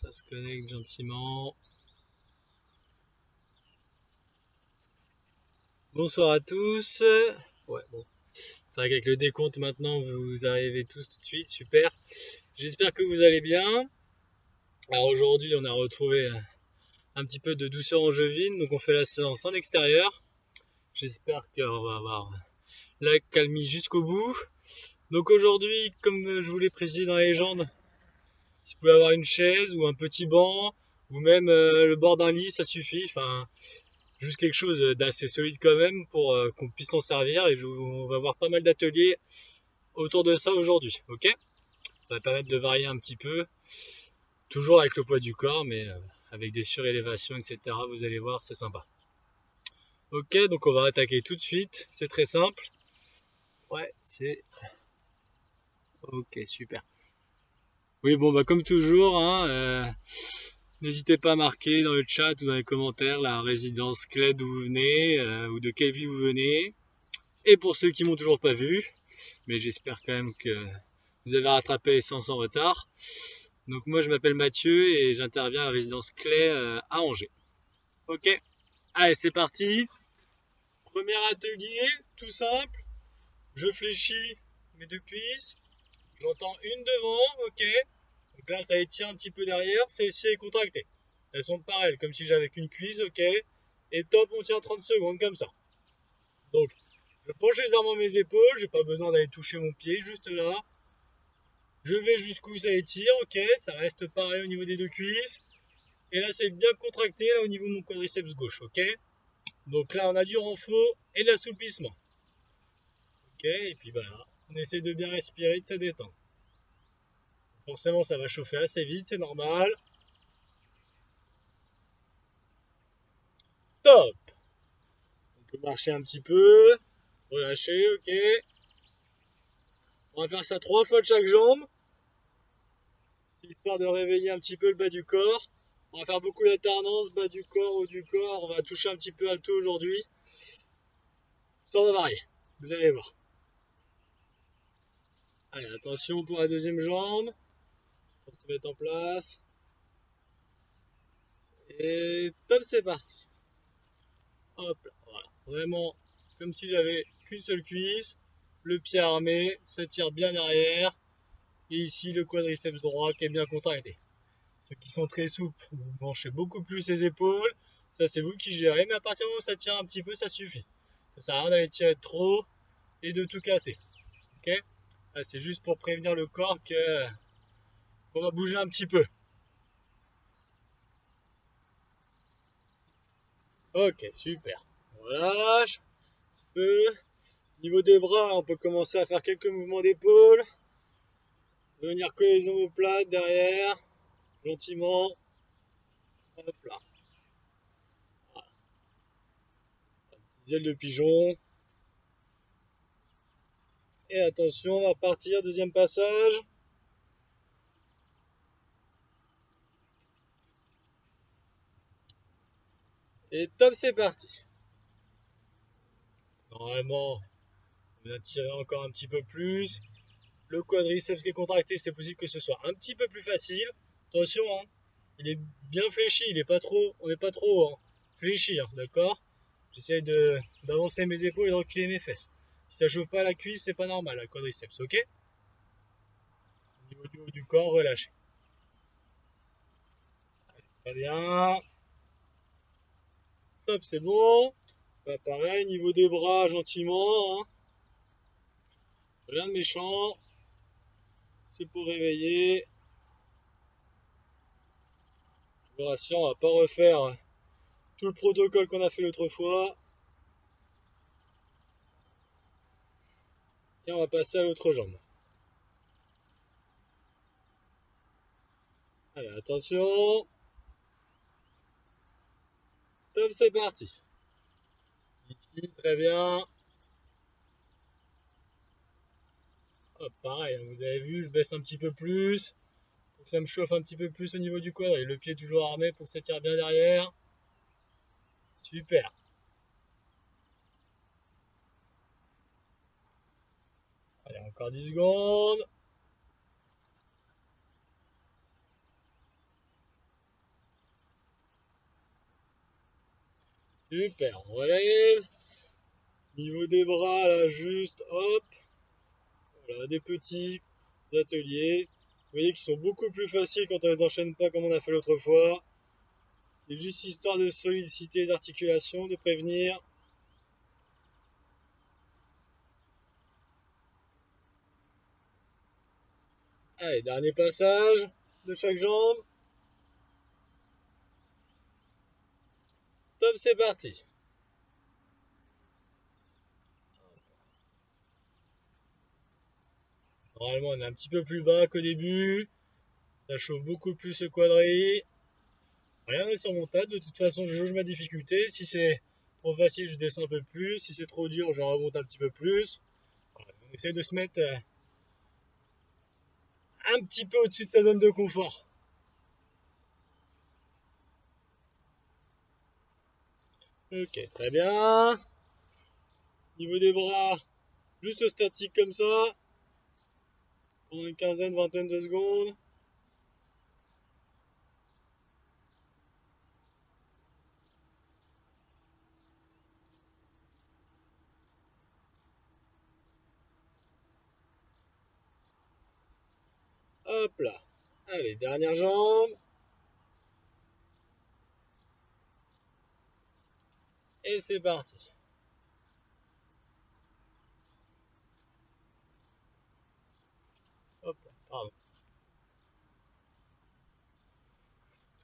Ça se connecte gentiment. Bonsoir à tous. Ouais, bon. C'est vrai qu'avec le décompte maintenant, vous arrivez tous tout de suite. Super. J'espère que vous allez bien. Alors aujourd'hui, on a retrouvé un petit peu de douceur en angevine. Donc on fait la séance en extérieur. J'espère qu'on va avoir la calmie jusqu'au bout. Donc aujourd'hui, comme je vous l'ai précisé dans la légende, si vous pouvez avoir une chaise ou un petit banc, ou même le bord d'un lit, ça suffit. Enfin, juste quelque chose d'assez solide quand même pour qu'on puisse s'en servir. Et on va avoir pas mal d'ateliers autour de ça aujourd'hui. Ok? Ça va permettre de varier un petit peu, toujours avec le poids du corps, mais avec des surélévations, etc. Vous allez voir, c'est sympa. Ok, donc on va attaquer tout de suite. C'est très simple. Ouais, c'est... Ok, super. Oui, bon, bah comme toujours, hein, n'hésitez pas à marquer dans le chat ou dans les commentaires la résidence clé d'où vous venez ou de quelle ville vous venez. Et pour ceux qui m'ont toujours pas vu, mais j'espère quand même que vous avez rattrapé les séances en retard. Donc moi je m'appelle Mathieu et j'interviens à la résidence Clé à Angers. Ok, allez c'est parti. Premier atelier, tout simple. Je fléchis mes deux cuisses. J'entends une devant, ok. Donc là ça étire un petit peu derrière. Celle-ci est contractée. Elles sont pareilles, comme si j'avais qu'une cuisse, ok. Et top, on tient 30 secondes comme ça. Donc je penche légèrement mes épaules. J'ai pas besoin d'aller toucher mon pied, juste là. Je vais jusqu'où ça étire, ok, ça reste pareil au niveau des deux cuisses. Et là, c'est bien contracté là, au niveau de mon quadriceps gauche, ok. Donc là, on a du renfort et de l'assouplissement. Ok, et puis voilà, on essaie de bien respirer, de se détendre. Forcément, ça va chauffer assez vite, c'est normal. Top. On peut marcher un petit peu, relâcher, ok. On va faire ça 3 fois de chaque jambe, histoire de réveiller un petit peu le bas du corps. On va faire beaucoup d'alternance, bas du corps, haut du corps. On va toucher un petit peu à tout aujourd'hui. Ça va varier, vous allez voir. Allez, attention pour la deuxième jambe, pour se mettre en place. Et top, c'est parti. Hop là, voilà. Vraiment comme si j'avais qu'une seule cuisse, le pied armé, ça tire bien arrière. Et ici, le quadriceps droit qui est bien contracté. Ceux qui sont très souples, vous branchez beaucoup plus les épaules. Ça, c'est vous qui gérez. Mais à partir du moment où ça tire un petit peu, ça suffit. Ça sert à rien d'aller tirer trop et de tout casser. Ok? C'est juste pour prévenir le corps qu'on va bouger un petit peu. Ok, super. On relâche un peu. Au niveau des bras, on peut commencer à faire quelques mouvements d'épaule. Venir coller les omoplates derrière, gentiment. Hop là. Voilà. Petites ailes de pigeon. Et attention, on va partir. Deuxième passage. Et top, c'est parti. Normalement, on va tirer encore un petit peu plus. Le quadriceps qui est contracté, c'est possible que ce soit un petit peu plus facile. Attention, hein, il est bien fléchi, il est pas trop, on n'est pas trop hein, fléchi, hein, d'accord. J'essaie d'avancer mes épaules et de reculer mes fesses. Si ça chauffe pas la cuisse, c'est pas normal, le quadriceps, ok. Au niveau du haut du corps, relâchez. Très bien. Top, c'est bon. Bah, pareil, niveau des bras, gentiment. Hein. Rien de méchant. C'est pour réveiller. Je vous rassure, on va pas refaire tout le protocole qu'on a fait l'autre fois. Et on va passer à l'autre jambe. Allez, attention. Top, c'est parti. Ici, très bien. Hop, pareil, hein, vous avez vu, je baisse un petit peu plus. Pour que ça me chauffe un petit peu plus au niveau du quad. Et le pied toujours armé pour que ça tire bien derrière. Super. Allez, encore 10 secondes. Super, on relève. Niveau des bras, là, juste, hop. Voilà, des petits ateliers. Vous voyez qu'ils sont beaucoup plus faciles quand on les enchaîne pas comme on a fait l'autre fois. C'est juste histoire de solidité, d'articulation, de prévenir. Allez, dernier passage de chaque jambe. Top, c'est parti. Normalement, on est un petit peu plus bas qu'au début. Ça chauffe beaucoup plus le quadri. Rien n'est surmontable. De toute façon, je jauge ma difficulté. Si c'est trop facile, je descends un peu plus. Si c'est trop dur, je remonte un petit peu plus. Voilà, on essaie de se mettre un petit peu au-dessus de sa zone de confort. Ok, très bien. Niveau des bras, juste statique comme ça. Pendant une quinzaine, vingtaine de secondes. Hop là. Allez, dernière jambe. Et c'est parti. Hop là, pardon.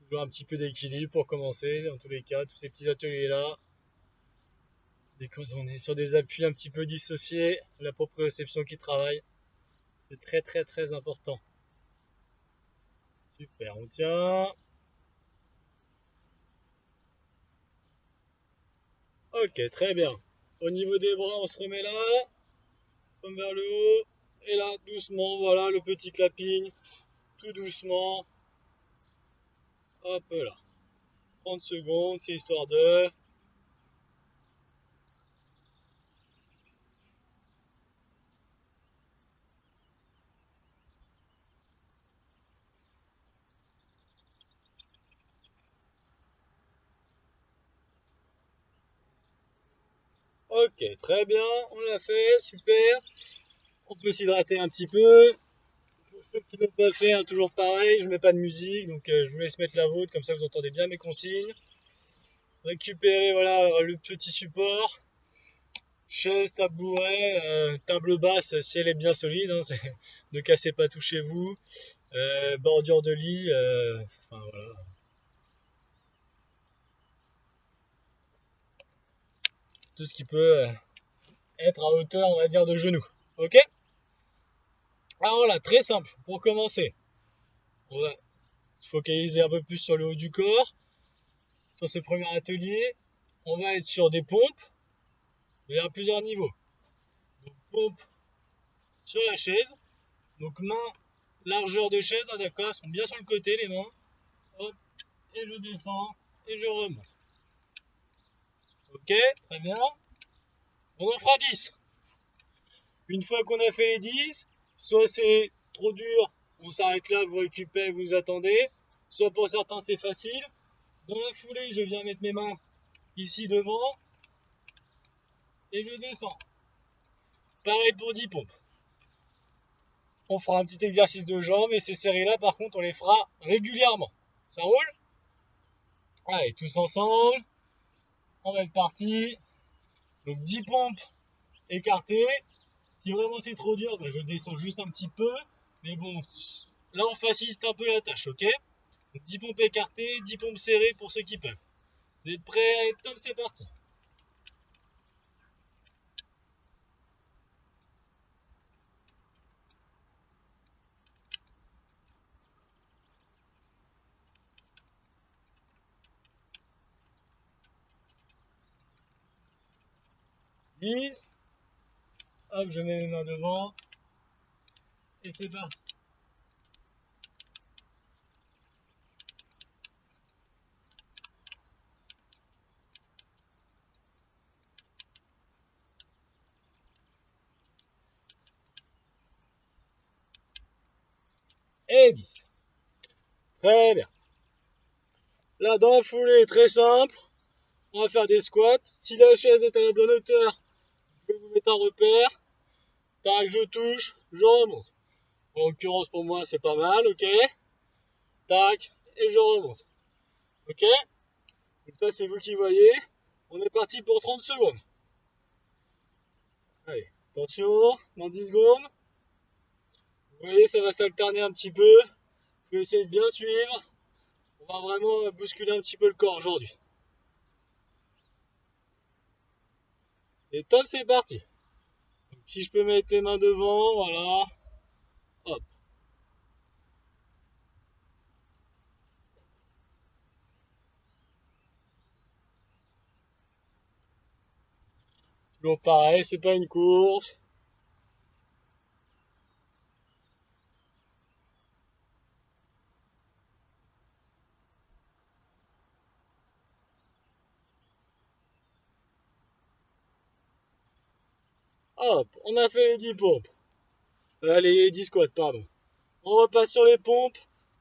Toujours un petit peu d'équilibre pour commencer. Dans tous les cas, tous ces petits ateliers-là. Dès qu'on est sur des appuis un petit peu dissociés, la proprioception qui travaille, c'est très très très important. Super, on tient. Ok, très bien. Au niveau des bras, on se remet là, comme vers le haut. Et là, doucement, voilà, le petit clapping. Tout doucement. Hop là. 30 secondes, c'est histoire de... Ok, très bien, on l'a fait, super. On peut s'hydrater un petit peu. Pour ceux qui ne l'ont pas fait, hein, toujours pareil, je mets pas de musique, donc je vous laisse mettre la vôtre, comme ça vous entendez bien mes consignes. Récupérez voilà, le petit support, chaise, tabouret, table basse si elle est bien solide, hein, ne cassez pas tout chez vous, bordure de lit, enfin voilà, tout ce qui peut être à hauteur, on va dire, de genoux. Ok? Alors là, très simple, pour commencer, on va se focaliser un peu plus sur le haut du corps. Sur ce premier atelier, on va être sur des pompes, mais à plusieurs niveaux. Donc pompe sur la chaise, donc main, largeur de chaise, hein, d'accord, elles sont bien sur le côté les mains. Hop, et je descends, et je remonte. Ok, très bien. On en fera 10. Une fois qu'on a fait les 10, soit c'est trop dur, on s'arrête là, vous récupérez, vous attendez. Soit pour certains c'est facile. Dans la foulée, je viens mettre mes mains ici devant et je descends. Pareil pour 10 pompes. On fera un petit exercice de jambes et ces séries-là, par contre, on les fera régulièrement. Ça roule? Allez, tous ensemble. On va être parti. Donc 10 pompes écartées. Si vraiment c'est trop dur, ben, je descends juste un petit peu. Mais bon, là on facilite un peu la tâche, ok? Donc 10 pompes écartées, 10 pompes serrées pour ceux qui peuvent. Vous êtes prêts? Allez, top, c'est parti. 10. Hop, je mets mes mains devant. Et c'est parti. Et 10. Très bien. Là, dans la foulée, très simple. On va faire des squats. Si la chaise est à la bonne hauteur, je vais vous mettre un repère. Tac, je touche, je remonte. En l'occurrence, pour moi, c'est pas mal, ok. Tac, et je remonte. Ok. Donc ça, c'est vous qui voyez. On est parti pour 30 secondes. Allez, attention, dans 10 secondes. Vous voyez, ça va s'alterner un petit peu. Je vais essayer de bien suivre. On va vraiment bousculer un petit peu le corps aujourd'hui. Et top, c'est parti. Donc, si je peux mettre les mains devant, voilà. Hop. Toujours pareil, c'est pas une course. Hop, on a fait les 10 pompes. Les 10 squats, pardon. On repasse sur les pompes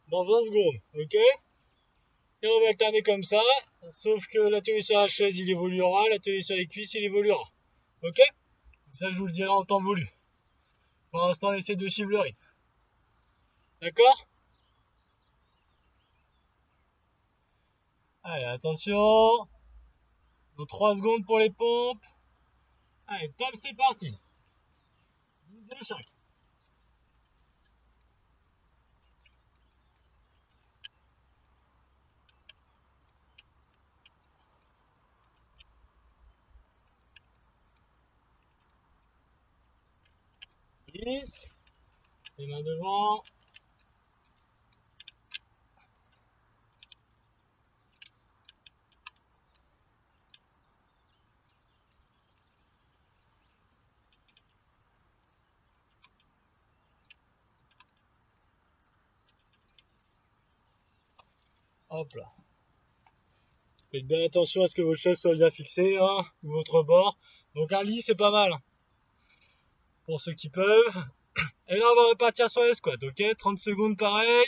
dans 20 secondes, ok? Et on va alterner comme ça, sauf que l'atelier sur la chaise, il évoluera, l'atelier sur les cuisses, il évoluera. Ok? Ça, je vous le dirai en temps voulu. Pour l'instant, on essaie de suivre le rythme. D'accord? Allez, attention. Dans 3 secondes pour les pompes. Allez, top, c'est parti. 10 de chaque. 10. Les mains devant. Hop là. Faites bien attention à ce que votre chaise soit bien fixée, hein, ou votre bord. Donc un lit, c'est pas mal. Pour ceux qui peuvent. Et là, on va repartir sur les squats, ok? 30 secondes pareil.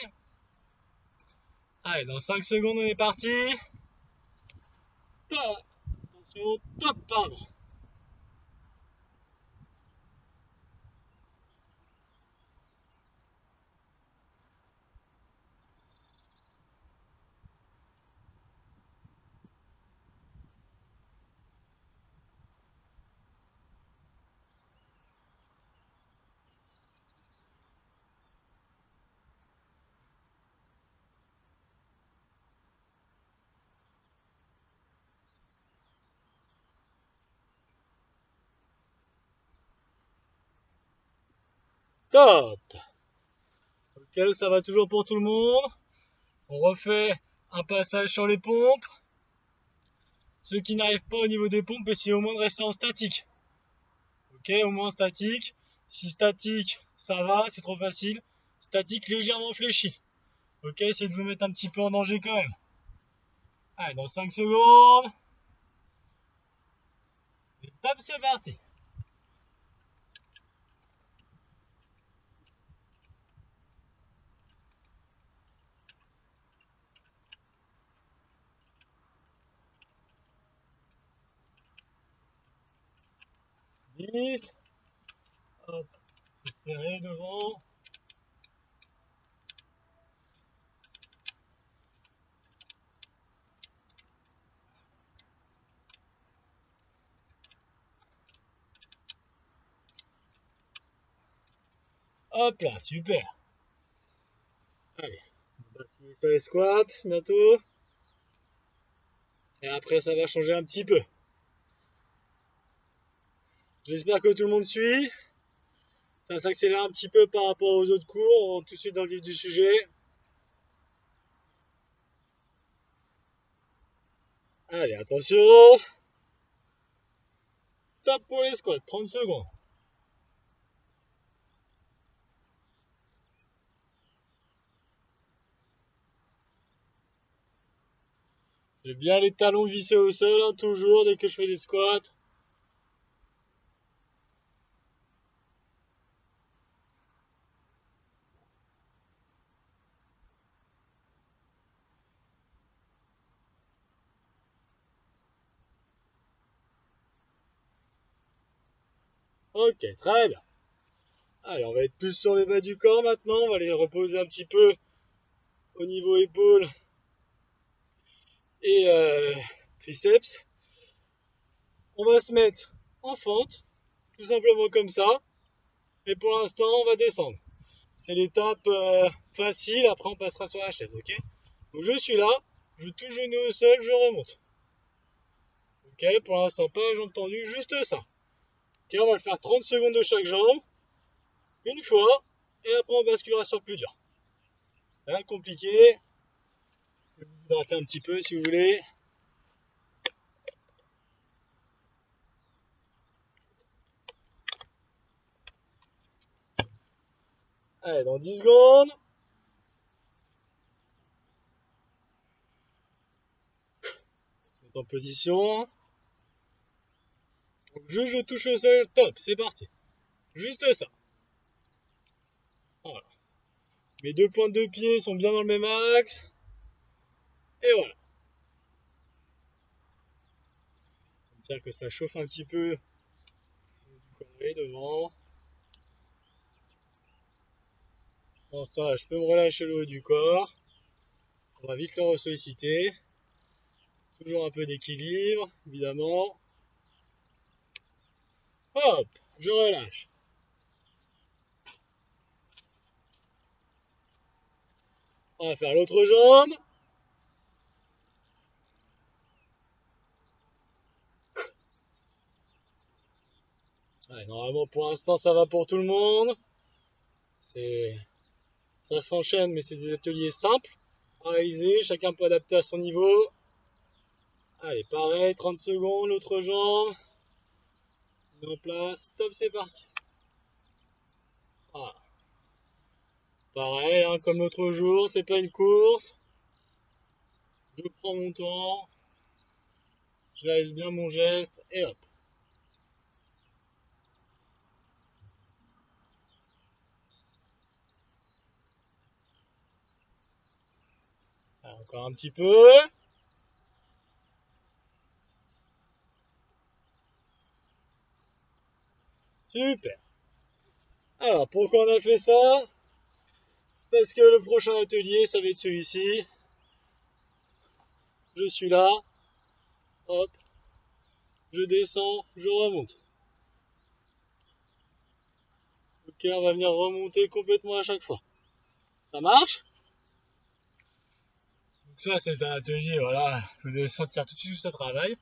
Allez, dans 5 secondes, on est parti. Attention, top, pardon. Top. Ok, ça va toujours pour tout le monde. On refait un passage sur les pompes. Ceux qui n'arrivent pas au niveau des pompes, essayez au moins de rester en statique. Ok, au moins statique. Si statique, ça va, c'est trop facile. Statique légèrement fléchi. Ok, essayez de vous mettre un petit peu en danger quand même. Allez, dans 5 secondes. Et top, c'est parti. 10. Hop, c'est serré devant. Hop là, super. Allez, on va basculer sur les squats bientôt. Et après, ça va changer un petit peu. J'espère que tout le monde suit. Ça s'accélère un petit peu par rapport aux autres cours. On rentre tout de suite dans le vif du sujet. Allez, attention. Top pour les squats, 30 secondes. J'ai bien les talons vissés au sol, hein, toujours, dès que je fais des squats. Ok, très bien. Allez, on va être plus sur le bas du corps maintenant. On va les reposer un petit peu au niveau épaules et triceps. On va se mettre en fente, tout simplement comme ça. Et pour l'instant, on va descendre. C'est l'étape facile. Après, on passera sur la chaise, ok? Donc, je suis là. Je touche genou au sol, je remonte. Ok, pour l'instant, pas la jambe tendue, juste ça. Ok, on va le faire 30 secondes de chaque jambe. Une fois. Et après, on basculera sur plus dur. Rien de compliqué. Je vais vous hydrater un petit peu si vous voulez. Allez, dans 10 secondes. On se met en position. Donc, je touche au sol. Top, c'est parti. Juste ça. Voilà. Mes deux pointes de pied sont bien dans le même axe. Et voilà. C'est-à-dire que ça chauffe un petit peu du devant. Pendant ce temps-là, je peux me relâcher le haut du corps. On va vite le ressolliciter. Toujours un peu d'équilibre, évidemment. Hop, je relâche. On va faire l'autre jambe. Ouais, normalement, pour l'instant, ça va pour tout le monde. Ça s'enchaîne, mais c'est des ateliers simples à réaliser. Chacun peut adapter à son niveau. Allez, pareil, 30 secondes, l'autre jambe. Mis en place. Top, c'est parti. Voilà. Pareil, hein, comme l'autre jour, c'est pas une course. Je prends mon temps. Je réalise bien mon geste. Et hop. Alors, encore un petit peu. Super. Alors, pourquoi on a fait ça? Parce que le prochain atelier, ça va être celui-ci. Je suis là. Hop. Je descends. Je remonte. Ok, on va venir remonter complètement à chaque fois. Ça marche? Donc ça, c'est un atelier, voilà. Vous allez sentir tout de suite où ça travaille.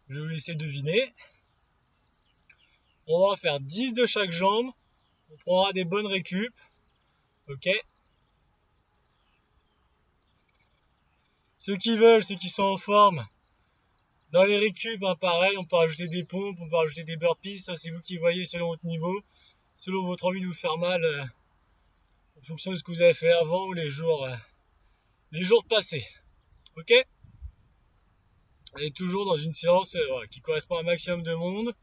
Je vais vous laisser deviner. On va faire 10 de chaque jambe. On prendra des bonnes récup. Ok? Ceux qui veulent, ceux qui sont en forme, dans les récup, hein, pareil, on peut rajouter des pompes, on peut rajouter des burpees. Ça, c'est vous qui voyez selon votre niveau, selon votre envie de vous faire mal, en fonction de ce que vous avez fait avant ou les jours passés. Ok? Et toujours dans une séance voilà, qui correspond à un maximum de monde,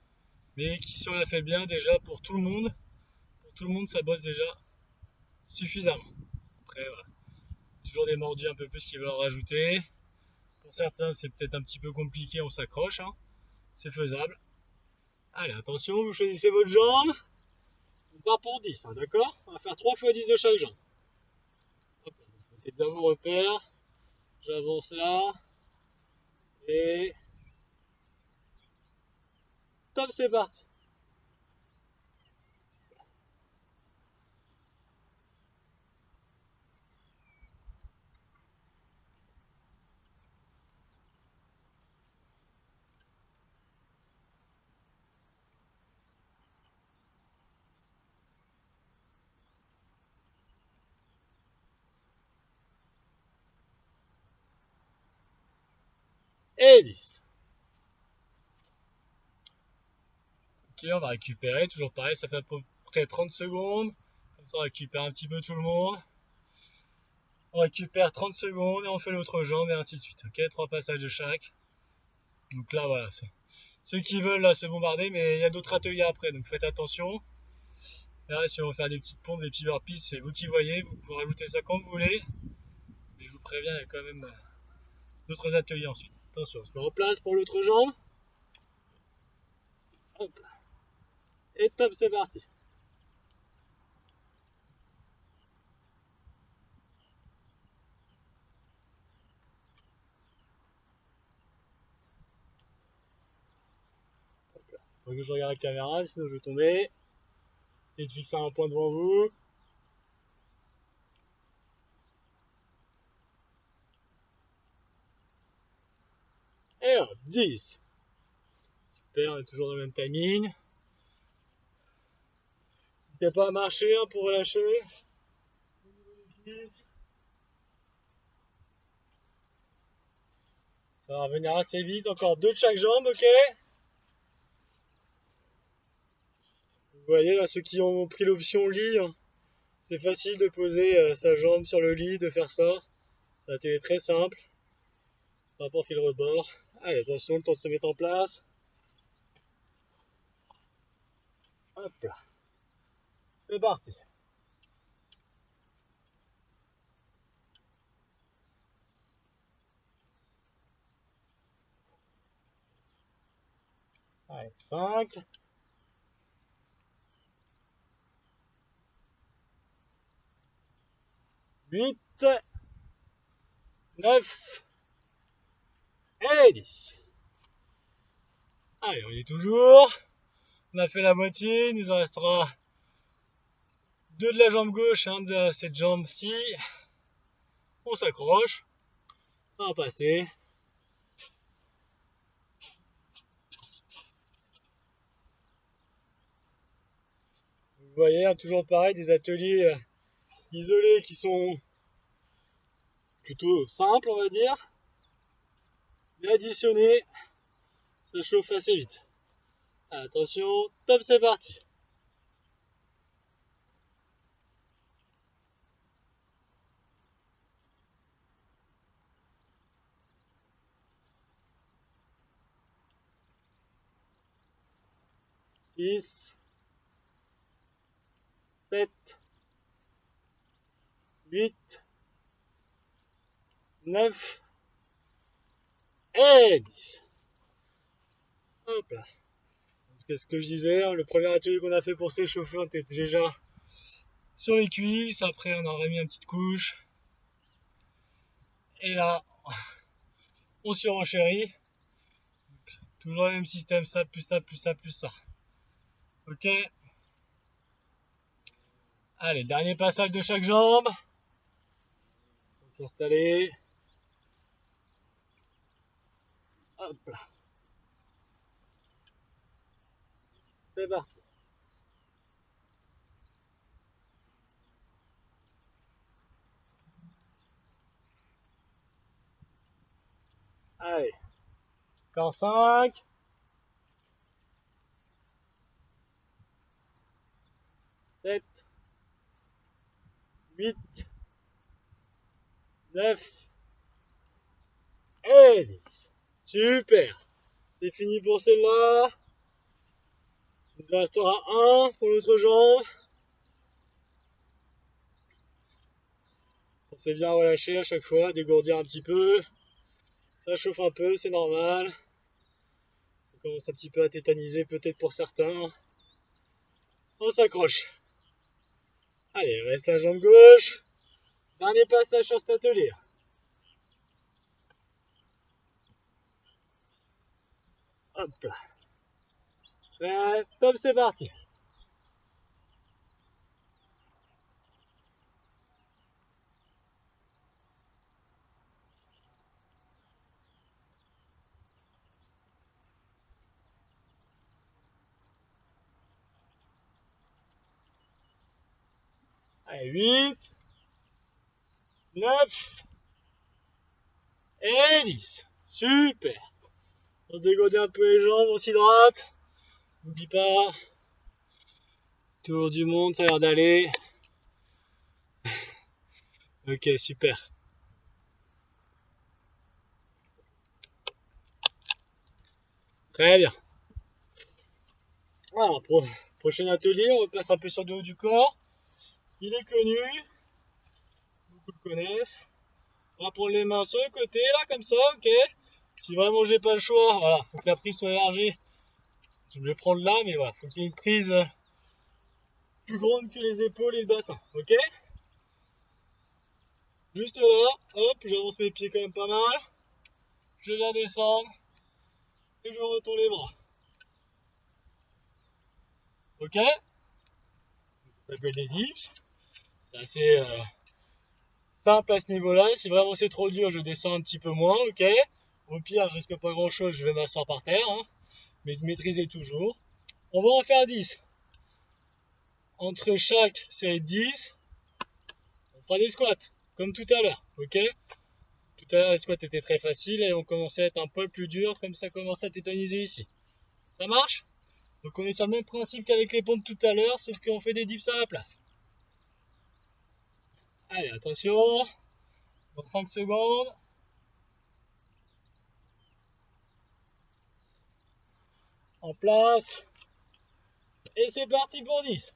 mais qui, si on la fait bien déjà pour tout le monde, ça bosse déjà suffisamment. Après, voilà. Toujours des mordus un peu plus qui veulent en rajouter. Pour certains, c'est peut-être un petit peu compliqué, on s'accroche, hein. C'est faisable. Allez, attention, vous choisissez votre jambe. On part pour 10, hein, d'accord? On va faire 3 fois 10 de chaque jambe. Hop, mettez bien vos repères. J'avance là. Et top, c'est parti. Et 10. Ok, on va récupérer. Toujours pareil, ça fait à peu près 30 secondes. Comme ça, on récupère un petit peu tout le monde. On récupère 30 secondes et on fait l'autre jambe et ainsi de suite. Ok, 3 passages de chaque. Donc là, voilà. Ceux qui veulent là se bombarder, mais il y a d'autres ateliers après, donc faites attention. Là, si on veut faire des petites pompes, des petits burpees, c'est vous qui voyez. Vous pouvez rajouter ça quand vous voulez. Mais je vous préviens, il y a quand même d'autres ateliers ensuite. Attention, on se met en place pour l'autre jambe. Hop. Et top, c'est parti. Faut que je regarde la caméra, sinon je vais tomber. Essayez de fixer un point devant vous. Et hop, 10. Super, on est toujours dans le même timing. N'hésitez pas à marcher hein, pour relâcher. Au niveau des cuisses. Ça va revenir assez vite, encore 2 de chaque jambe, ok? Vous voyez là, ceux qui ont pris l'option lit, hein, c'est facile de poser sa jambe sur le lit, de faire ça. Ça va être très simple. Ça rapporte le rebord. Allez, attention, le temps de se mettre en place. Hop là. C'est parti. Allez, 5. 8. 9. Et 10. Allez, on y est toujours. On a fait la moitié. Il nous en restera 2 de la jambe gauche et 1 de cette jambe-ci. On s'accroche. Ça va passer. Vous voyez, hein, toujours pareil, des ateliers isolés qui sont plutôt simples, on va dire. Mais additionnés, ça chauffe assez vite. Attention, top, c'est parti. Six, 7, 8, 9 et 10. Hop là. C'est ce que je disais, hein, le premier atelier qu'on a fait pour s'échauffer, on était déjà sur les cuisses. Après, on a remis une petite couche. Et là, on surenchérit. Toujours le même système, ça, plus ça, plus ça, plus ça. Ok. Allez, dernier passage de chaque jambe. On va s'installer. Hop là. C'est parti. Allez. Encore 5. 7. 8. 9. Et 10. Super. C'est fini pour celle-là. Il nous en restera un pour l'autre jambe. On s'est bien relâché à chaque fois, dégourdir un petit peu. Ça chauffe un peu, c'est normal. Ça commence un petit peu à tétaniser peut-être pour certains. On s'accroche. Allez, reste la jambe gauche. Dernier passage sur cet atelier. Hop là. Ouais, top, c'est parti. Allez, 8, 9 et 10. Super. On se dégourdit un peu les jambes, on s'hydrate. N'oublie pas. Toujours du monde, ça a l'air d'aller. Ok, super. Très bien. Alors, prochain atelier, on repasse un peu sur le haut du corps. Il est connu. Beaucoup le connaissent. On va prendre les mains sur le côté, là, comme ça, ok. Si vraiment j'ai pas le choix, voilà, faut que la prise soit élargie Je vais prendre là, mais voilà, faut qu'il y ait une prise plus grande que les épaules et le bassin, ok? Juste là, hop, j'avance mes pieds quand même pas mal. Je viens descendre et je retourne les bras. Ok? Ça s'appelle des dips. C'est assez simple à ce niveau-là. Si vraiment c'est trop dur, je descends un petit peu moins, ok? Au pire, je risque pas grand-chose, je vais m'asseoir par terre, hein, mais maîtriser toujours. On va en faire 10. Entre chaque série de 10, on fera des squats, comme tout à l'heure, ok? Tout à l'heure, les squats étaient très faciles et on commençait à être un peu plus dur, comme ça commence à tétaniser ici. Ça marche? Donc on est sur le même principe qu'avec les pompes tout à l'heure, sauf qu'on fait des dips à la place. Allez, attention, dans 5 secondes. En place. Et c'est parti pour 10.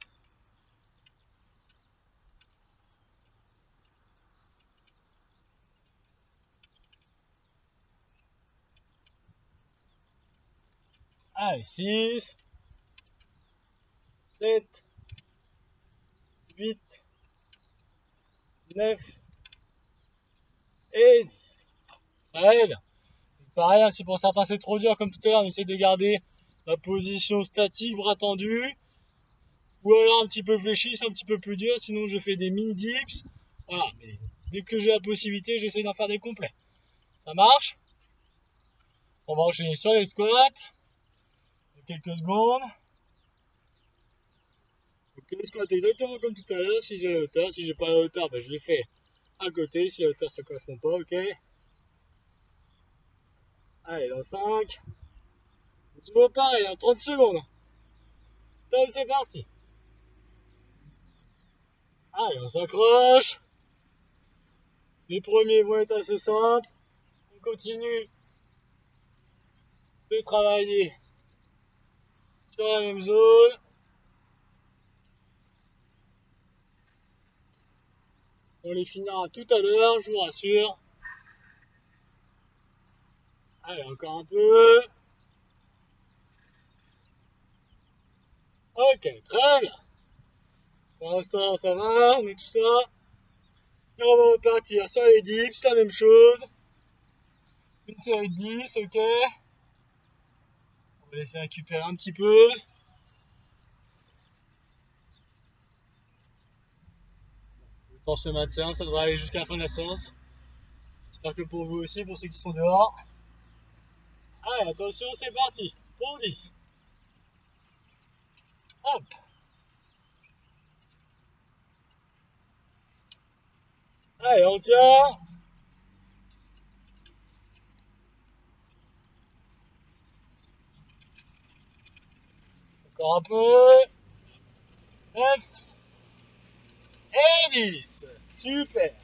Allez, 6, 7, 8, 9 et 10. Très bien. Pareil, hein, si pour certains c'est trop dur, comme tout à l'heure, on essaie de garder la position statique, bras tendus, ou alors un petit peu fléchi, c'est un petit peu plus dur, sinon je fais des mini dips. Voilà, mais dès que j'ai la possibilité, j'essaie d'en faire des complets. Ça marche? On va enchaîner sur les squats. Dans quelques secondes. Donc les squats exactement comme tout à l'heure, si j'ai la hauteur, si j'ai pas la hauteur, ben, je les fais à côté, si la hauteur ça correspond pas, ok. Allez, dans 5. Toujours pareil, en 30 secondes. Top, c'est parti. Allez, on s'accroche. Les premiers vont être assez simples. On continue de travailler sur la même zone. On les finira tout à l'heure, je vous rassure. Allez, encore un peu. Ok, très bien. Pour l'instant, ça va, on est tout ça. Et on va repartir sur les dips, la même chose. Une série de 10, ok. On va laisser récupérer un petit peu. Le temps se maintient, ça devrait aller jusqu'à la fin de la séance. J'espère que pour vous aussi, pour ceux qui sont dehors. Allez, attention, c'est parti. Pour 10. Hop. Allez, on tient. Encore un peu. 9 et 10. Super.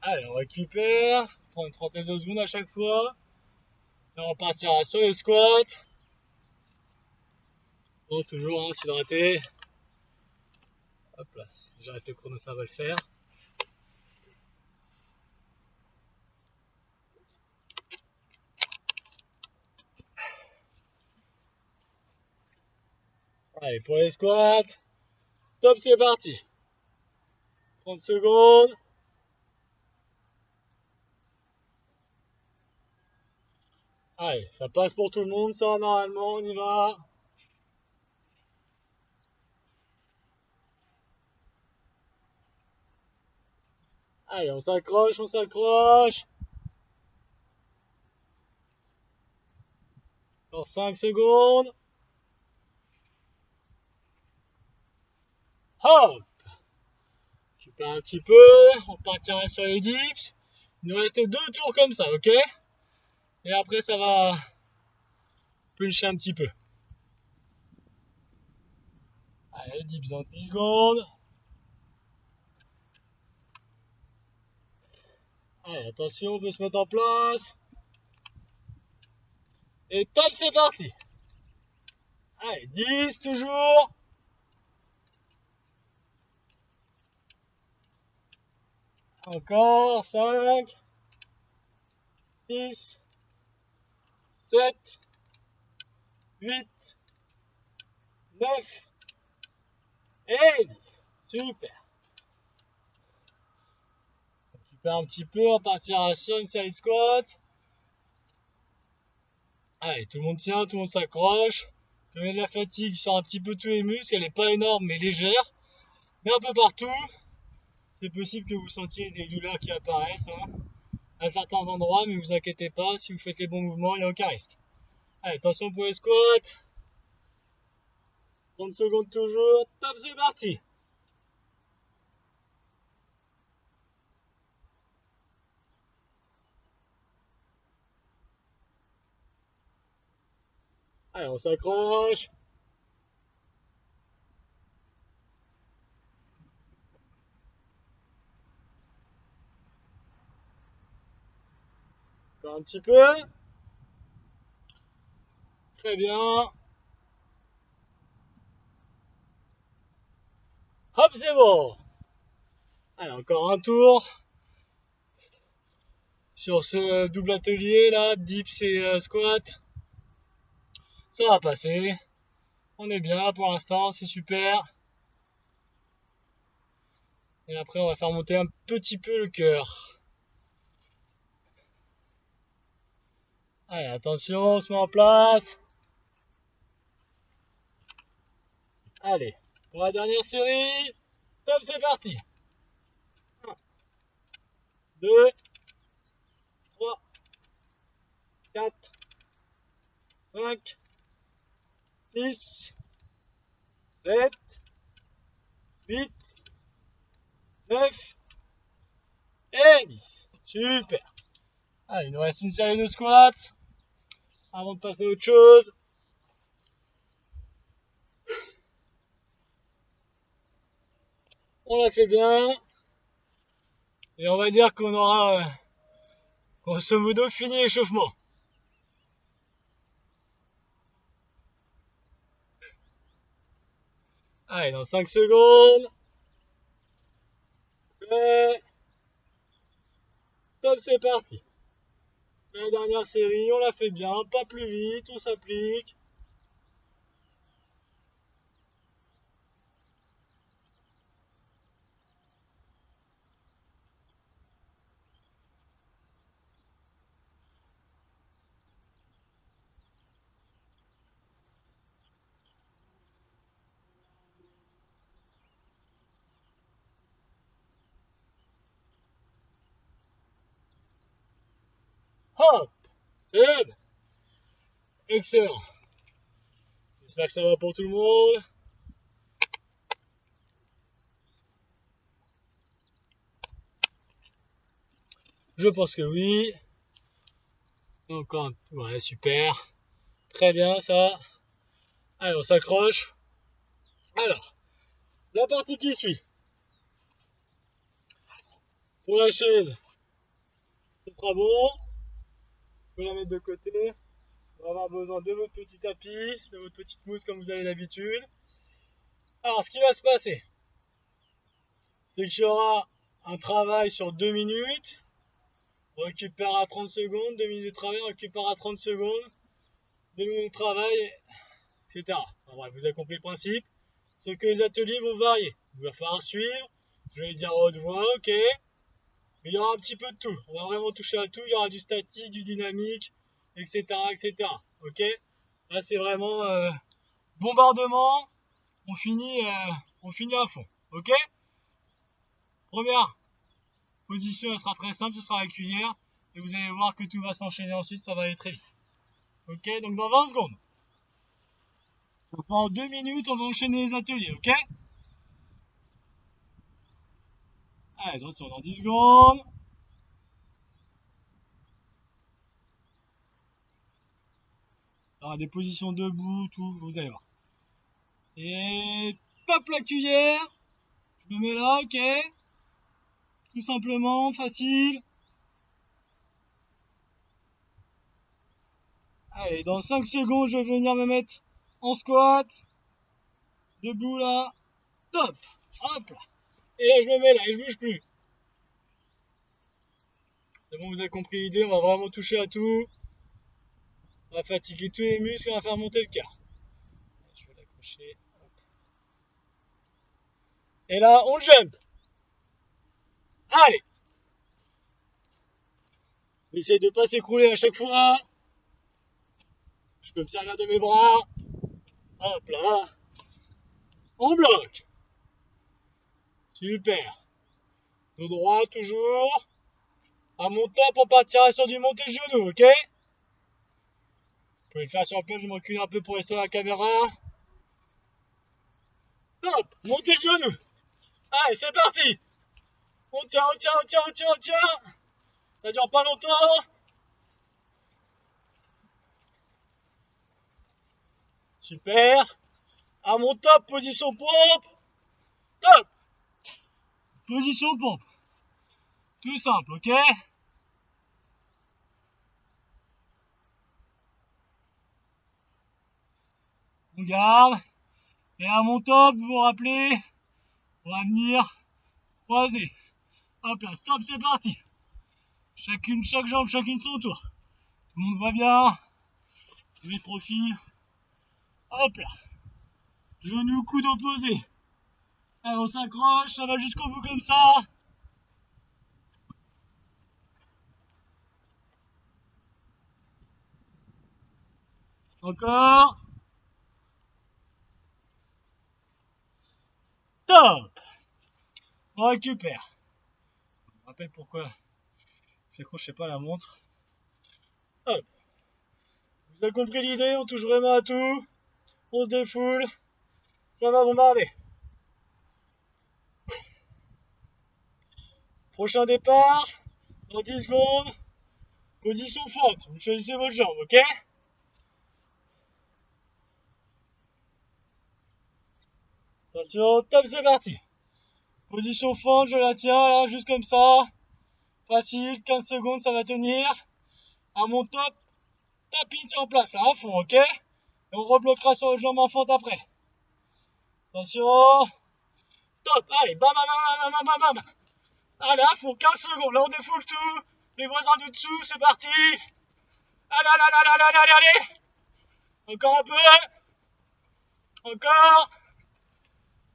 Allez, on récupère. Prends une trentaine de secondes à chaque fois. Et on repartira sur les squats. Bon, toujours, hein, s'hydrater. Hop là, si j'arrête le chrono, ça va le faire. Allez, pour les squats. Top, c'est parti. 30 secondes. Allez, ça passe pour tout le monde, ça, normalement, on y va. Allez, on s'accroche, on s'accroche. Encore 5 secondes. Hop. Tu perds un petit peu, on partira sur les dips. Il nous reste 2 tours comme ça, ok? Et après, ça va puncher un petit peu. Allez, dips dans 10 secondes. Allez, attention, on peut se mettre en place. Et top, c'est parti. Allez, 10 toujours. Encore 5, 6, 7, 8, 9 et 10. Super. Tu perds un petit peu, on partira sur une série de squats. Allez, tout le monde tient, tout le monde s'accroche. Quand il y a de la fatigue sur un petit peu tous les muscles, elle n'est pas énorme mais légère. Mais un peu partout. C'est possible que vous sentiez des douleurs qui apparaissent à certains endroits, mais vous inquiétez pas, si vous faites les bons mouvements, il n'y a aucun risque. Allez, attention pour les squats. 30 secondes toujours. Top, c'est parti. Allez, on s'accroche. Encore un petit peu. Très bien. Hop, c'est bon. Allez, encore un tour. Sur ce double atelier là, dips et squat. Ça va passer. On est bien pour l'instant, c'est super. Et après, on va faire monter un petit peu le cœur. Allez, attention, on se met en place. Allez, pour la dernière série. Top, c'est parti. 1, 2, 3, 4, 5, 6, 7, 8, 9 et 10. Super. Allez, il nous reste une série de squats avant de passer à autre chose. On l'a fait bien. Et on va dire qu'on aura grosso modo fini l'échauffement. Allez, dans 5 secondes. Prêt. Top, c'est parti. La dernière série, on la fait bien, pas plus vite, on s'applique. Hop, c'est excellent. J'espère que ça va pour tout le monde. Je pense que oui. Encore un... Ouais, super. Très bien ça. Allez, on s'accroche. Alors, la partie qui suit. Pour la chaise, ce sera bon. Vous pouvez la mettre de côté. On va avoir besoin de votre petit tapis, de votre petite mousse comme vous avez l'habitude. Alors, ce qui va se passer, c'est qu'il y aura un travail sur 2 minutes. On récupérera 30 secondes, 2 minutes de travail, on récupérera 30 secondes, 2 minutes de travail, etc. Enfin, bref, vous avez compris le principe. Sauf que les ateliers vont varier. Il va falloir suivre. Je vais dire à haute voix, ok. Mais il y aura un petit peu de tout. On va vraiment toucher à tout. Il y aura du statique, du dynamique, etc. etc. Ok. Là, c'est vraiment bombardement. On finit à fond. Ok. Première position, elle sera très simple. Ce sera la cuillère. Et vous allez voir que tout va s'enchaîner ensuite. Ça va aller très vite. Ok. Donc dans 20 secondes. Donc, pendant 2 minutes, on va enchaîner les ateliers. Ok. Allez, attention, dans 10 secondes. Il y aura des positions debout, tout, vous allez voir. Et hop la cuillère. Je me mets là, ok. Tout simplement, facile. Allez, dans 5 secondes, je vais venir me mettre en squat. Debout là. Top. Hop là. Et là, je me mets là et je bouge plus. C'est bon, vous avez compris l'idée. On va vraiment toucher à tout. On va fatiguer tous les muscles et on va faire monter le cœur. Je vais l'accrocher. Et là, on jump. Allez. Essaye de pas s'écrouler à chaque fois. Je peux me servir de mes bras. Hop là. On bloque. Super. Dos droit toujours. À mon top, on partira sur du monté genou, ok? Vous pouvez le faire sur le plan, je me recule un peu pour rester dans la caméra. Top, montez le genou. Allez, c'est parti. On tient, on tient, on tient, on tient, on tient. Ça dure pas longtemps. Super. À mon top, position pompe. Top. Position pompe. Tout simple, ok? On garde. Et à mon top, vous vous rappelez, on va venir croiser. Hop là, stop, c'est parti. Chaque jambe, chacune son tour. Tout le monde voit bien. Les profils. Hop là. Genou, coude opposé. Allez, on s'accroche, ça va jusqu'au bout comme ça. Encore. Top. On récupère. Je me rappelle pourquoi j'accrochais pas la montre. Hop. Vous avez compris l'idée, on touche vraiment à tout. On se défoule. Ça va bombarder. Prochain départ. Dans 10 secondes. Position fente. Vous choisissez votre jambe, ok? Attention, top, c'est parti. Position fente, je la tiens là, juste comme ça. Facile, 15 secondes, ça va tenir. À mon top, tapine sur place, là, à fond, ok? Et on rebloquera sur le jambe en fente après. Attention. Top, allez, bam, bam, bam, bam, bam, bam. Allez, à fond, 15 secondes, là on défoule tout. Les voisins du dessous, c'est parti. Allez, allez, allez, allez, allez, allez, allez. Encore un peu. Encore.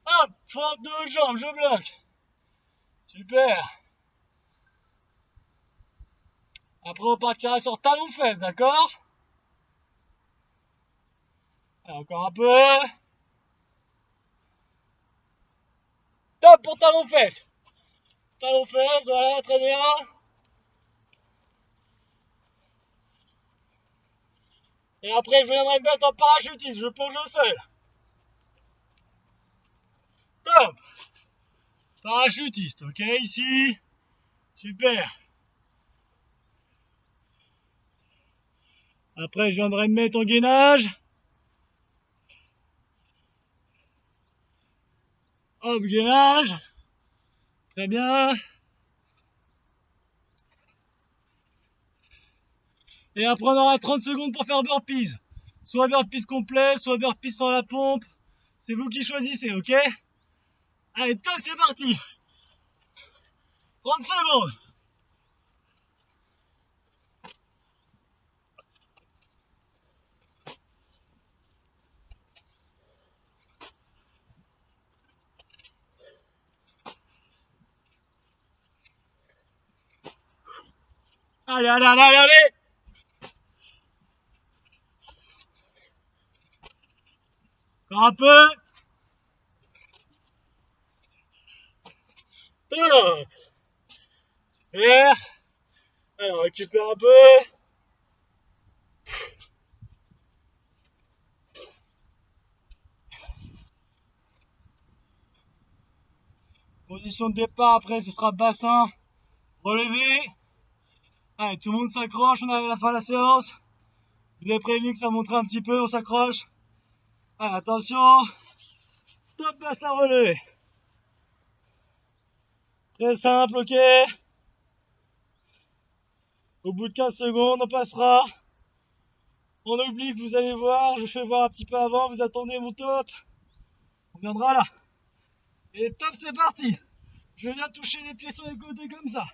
Hop, fente de jambe, je bloque. Super. Après, on partira sur talon-fesse, d'accord? Encore un peu. Top pour talon-fesse. Talon-fesse, voilà, très bien. Et après, je viendrai me mettre en parachutiste, je plonge au sol. Top. Parachutiste, ok, ici. Super. Après, je viendrai me mettre en gainage. Hop, gainage. Très bien. Et après, on aura 30 secondes pour faire burpees. Soit burpees complet, soit burpees sans la pompe. C'est vous qui choisissez, ok? Allez, top, c'est parti. 30 secondes. Allez, allez, allez, allez, allez. Encore un peu. Top. Super. Allez, on récupère un peu. Position de départ, après ce sera bassin relevé. Allez, tout le monde s'accroche, on arrive à la fin de la séance. Vous avez prévenu que ça monterait un petit peu, on s'accroche. Allez, attention. Top bassin relevé. Très simple, ok. Au bout de 15 secondes, on passera. On oublie que vous allez voir, je fais voir un petit peu avant, vous attendez mon top. On viendra là. Et top, c'est parti. Je viens toucher les pieds sur les côtés comme ça.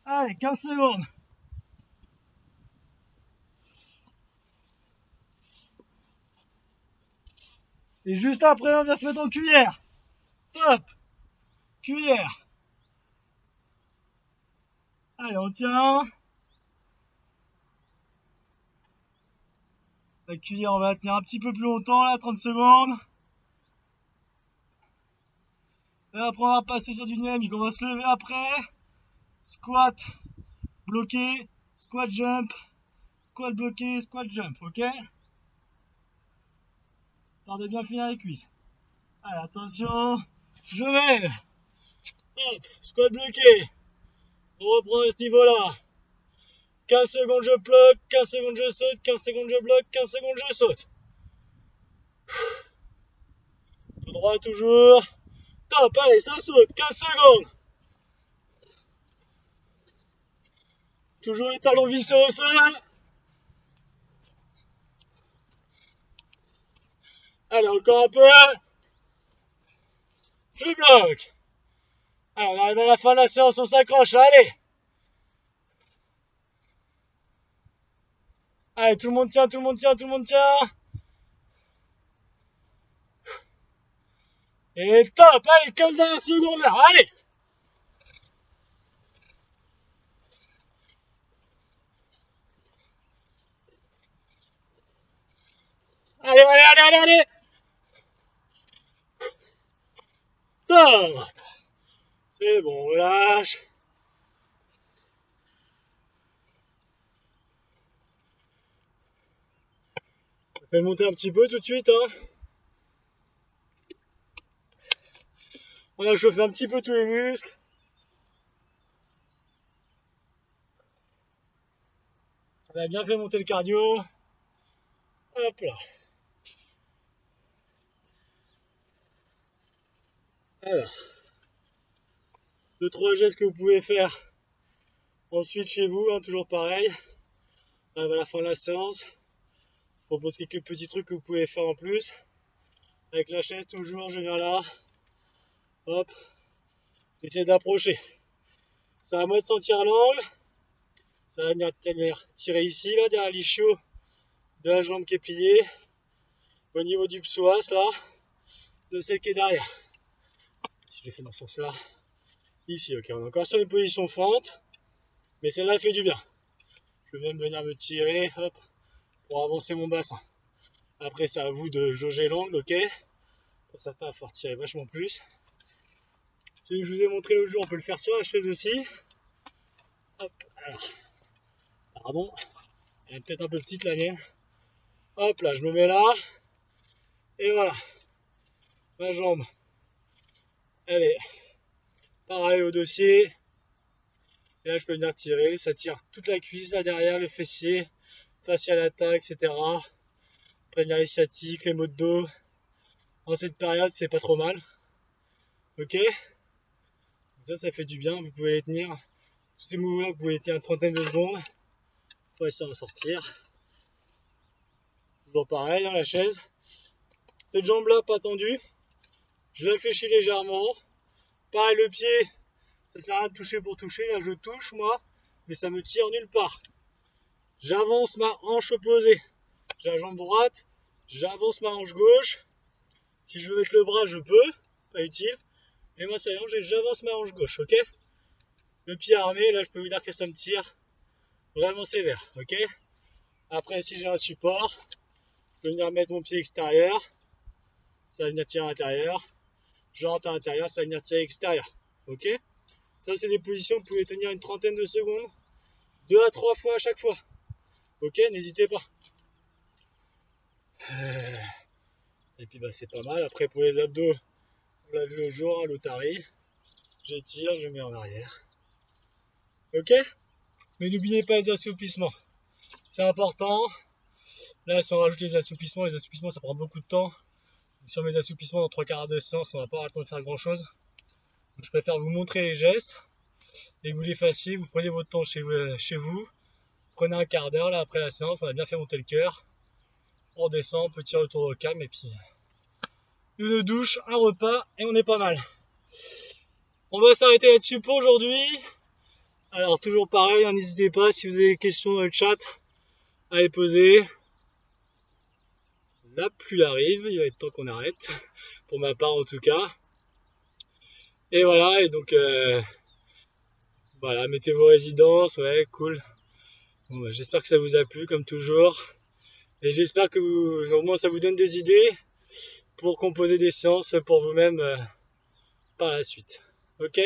Allez, 15 secondes. Et juste après, on vient se mettre en cuillère. Hop, cuillère. Allez, on tient. La cuillère, on va la tenir un petit peu plus longtemps, là, 30 secondes. Et après, on va passer sur du dynamique. On va se lever après. Squat, bloqué, squat jump, squat bloqué, squat jump, ok? Tardez bien finir les cuisses. Allez, attention, je mets. Hop, squat bloqué. On reprend à ce niveau-là. 15 secondes je bloque, 15 secondes je saute, 15 secondes je bloque, 15 secondes je saute. Tout droit toujours. Top, allez, ça saute, 15 secondes. Toujours les talons vissés au sol. Allez, encore un peu. Je bloque. Allez, on arrive à la fin de la séance, on s'accroche, allez. Allez, tout le monde tient, tout le monde tient, tout le monde tient. Et top, allez, 15 dernières secondes là, allez. Allez, allez, allez, allez, allez. Top. C'est bon, on lâche. On fait monter un petit peu tout de suite, hein. On a chauffé un petit peu tous les muscles. On a bien fait monter le cardio. Hop là. Alors, 2-3 gestes que vous pouvez faire ensuite chez vous, hein, toujours pareil. On arrive à la fin de la séance. Je propose quelques petits trucs que vous pouvez faire en plus. Avec la chaise, toujours, je viens là. Hop. J'essaie d'approcher. Ça va à moi de sentir l'angle. Ça va venir tirer ici, là, derrière l'ischio de la jambe qui est pliée. Au niveau du psoas, là, de celle qui est derrière. Si je le fais dans ce sens-là. Ici, ok, on est encore sur une position fente. Mais celle-là fait du bien. Je vais même venir me tirer, hop, pour avancer mon bassin. Après, c'est à vous de jauger l'angle, ok? Pour certains, il va falloir tirer vachement plus. Celui que je vous ai montré l'autre jour, on peut le faire sur la chaise aussi. Hop, alors. Pardon. Elle est peut-être un peu petite la mienne. Hop là, je me mets là. Et voilà. Ma jambe. Elle est parallèle au dossier. Et là, je peux venir tirer. Ça tire toute la cuisse là derrière, le fessier, fascia lata, etc. Prévenir les sciatiques, les maux de dos. En cette période, c'est pas trop mal. Ok? Ça fait du bien. Vous pouvez les tenir. Tous ces mouvements-là, vous pouvez les tenir une trentaine de secondes. Pour essayer d'en sortir. Toujours pareil dans la chaise. Cette jambe-là, pas tendue. Je réfléchis légèrement. Pareil, le pied, ça sert à rien de toucher pour toucher. Là, je touche, moi, mais ça me tire nulle part. J'avance ma hanche opposée. J'ai la jambe droite. J'avance ma hanche gauche. Si je veux mettre le bras, je peux. Pas utile. Et moi, j'avance ma hanche gauche, ok? Le pied armé, là, je peux vous dire que ça me tire vraiment sévère, ok? Après, si j'ai un support, je peux venir mettre mon pied extérieur. Ça va venir tirer à l'intérieur. Je rentre à l'intérieur, ça va venir tirer à l'extérieur. Ok? Ça, c'est des positions que vous pouvez tenir une trentaine de secondes. 2 à 3 fois à chaque fois. Ok? N'hésitez pas. Et puis, bah, c'est pas mal. Après, pour les abdos, on l'a vu le jour, hein, l'otari. J'étire, je mets en arrière. Ok? Mais n'oubliez pas les assouplissements. C'est important. Là, si on rajoute les assouplissements, ça prend beaucoup de temps. Sur mes assouplissements, dans 3/4 de séance, on va pas avoir le temps de faire grand chose. Donc, je préfère vous montrer les gestes et que vous les fassiez. Vous prenez votre temps chez vous. Prenez un quart d'heure là après la séance, on a bien fait monter le cœur. On descend, petit retour au calme et puis une douche, un repas et on est pas mal. On va s'arrêter là-dessus pour aujourd'hui. Alors toujours pareil, hein, n'hésitez pas si vous avez des questions dans le chat à les poser. la pluie arrive, il va être temps qu'on arrête, pour ma part en tout cas. Et voilà, et donc voilà, mettez vos résidences, ouais, cool. Bon, bah, j'espère que ça vous a plu comme toujours. Et j'espère que au moins ça vous donne des idées pour composer des séances pour vous-même par la suite. Ok?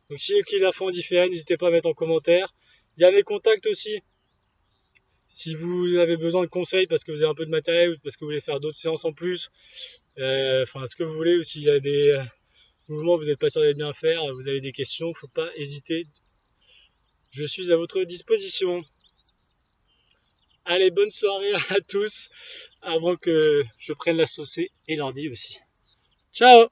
Donc si qui la font différent, n'hésitez pas à mettre en commentaire. Il y a mes contacts aussi. Si vous avez besoin de conseils parce que vous avez un peu de matériel ou parce que vous voulez faire d'autres séances en plus, enfin ce que vous voulez, ou s'il y a des mouvements que vous n'êtes pas sûr de bien faire, vous avez des questions, il ne faut pas hésiter. Je suis à votre disposition. Allez, bonne soirée à tous, avant que je prenne la saucée et l'ordi aussi. Ciao!